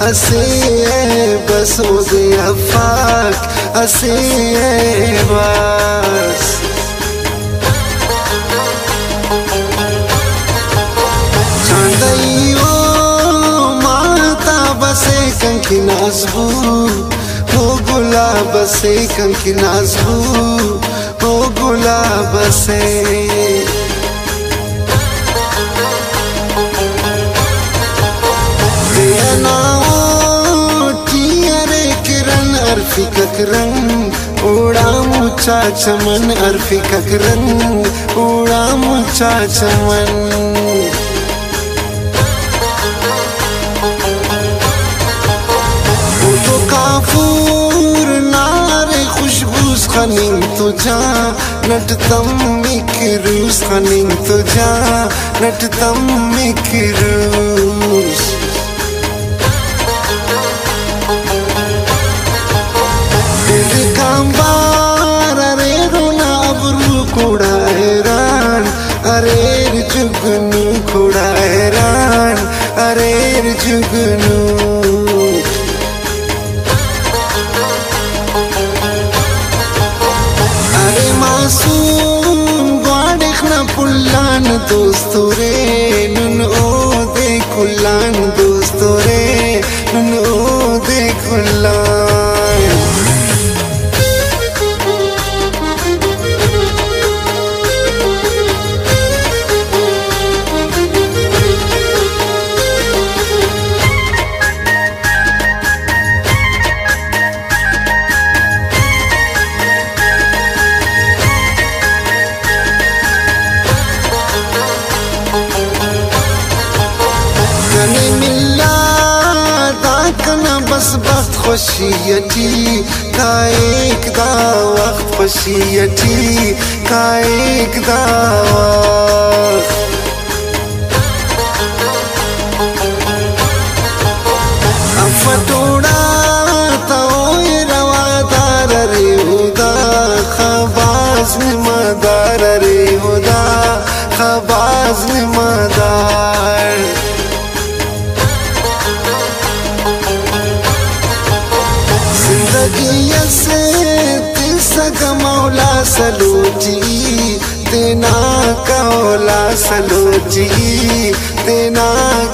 असे बस हो दे अफाक असे बस चांदइयो माता बसे कंकी नाजबू हो गुलाब से कंकी नाजबू हो गुलाब से अरफी ककरंग उड़ा मुचा चमन अरफी ककरंग उड़ा मुचा चमन तो काफूर नारे खुशबूस खनिंग तुझा नटतम मिकरूस खनिंग तुझा नटतम मिकरूस अरे जुगनू खुड़ा हैरान अरे जुगनू अरे मासूम ग्वाड़िखना पुल्लान दोस्तों रे नुन ओ दे कुल्लान दोस्तों रे नुन ओ दे कुल्लान बस वक्त खुशियती का एक दा वक्त खुशियती का एक दा अफटोड़ा तो रवादार रे हुदा खबाज मदार रे हुदा खबाज मदार से तिसका मौला सलोची तेना कौला सलोची तेना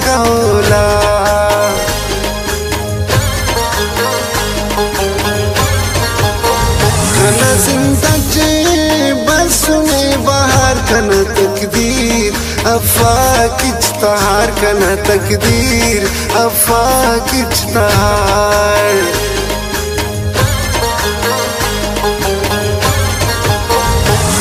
कौला खाना जिंदा चे बस में बाहर खाना तकदीर अफा किचतार खाना तकदीर अफा किचतार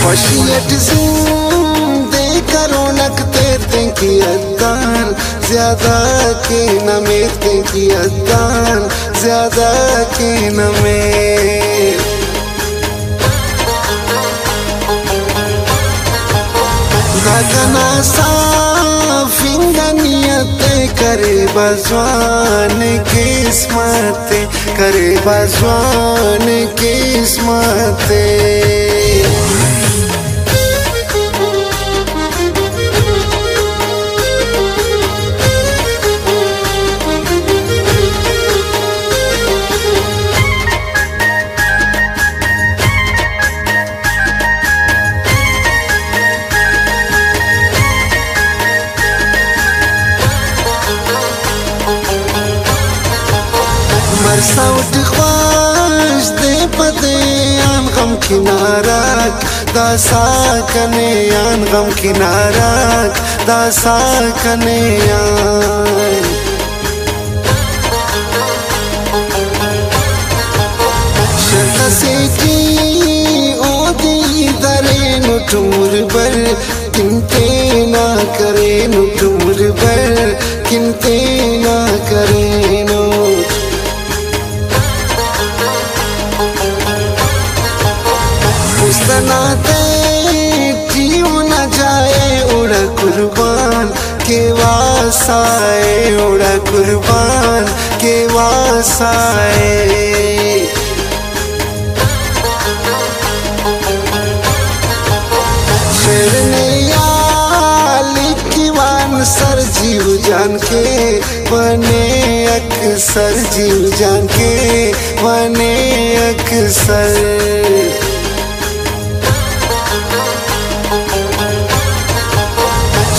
खुशियत जिंदे करो नकते की अदान ज्यादा के नमेत की अदान ज्यादा के नमेत गगना साफिंगनियत करे बजवान किस्मत करे बजवान किस्मत साउट ख्वाश दे पते आन गम किनाराक दासा कने आन गम किनाराक दासा कने आन शर्त से की ओ दी दरे नुटूर बर किनते ना करे नुटूर बर किनते ना करे नो नाते क्यों न जाए उड़ा कुर्बान के वासाए उड़ा कुर्बान के वासाए शेर ने या लिखवान सर जीव जान के बने अक्सर जीव जान के बने अक्सर।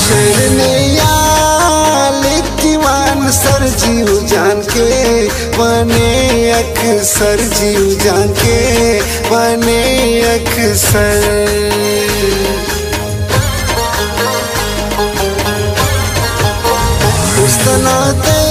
शेरने सर जीव जान के बने अक्सर जीव जान के बने अक्सर। उस नाते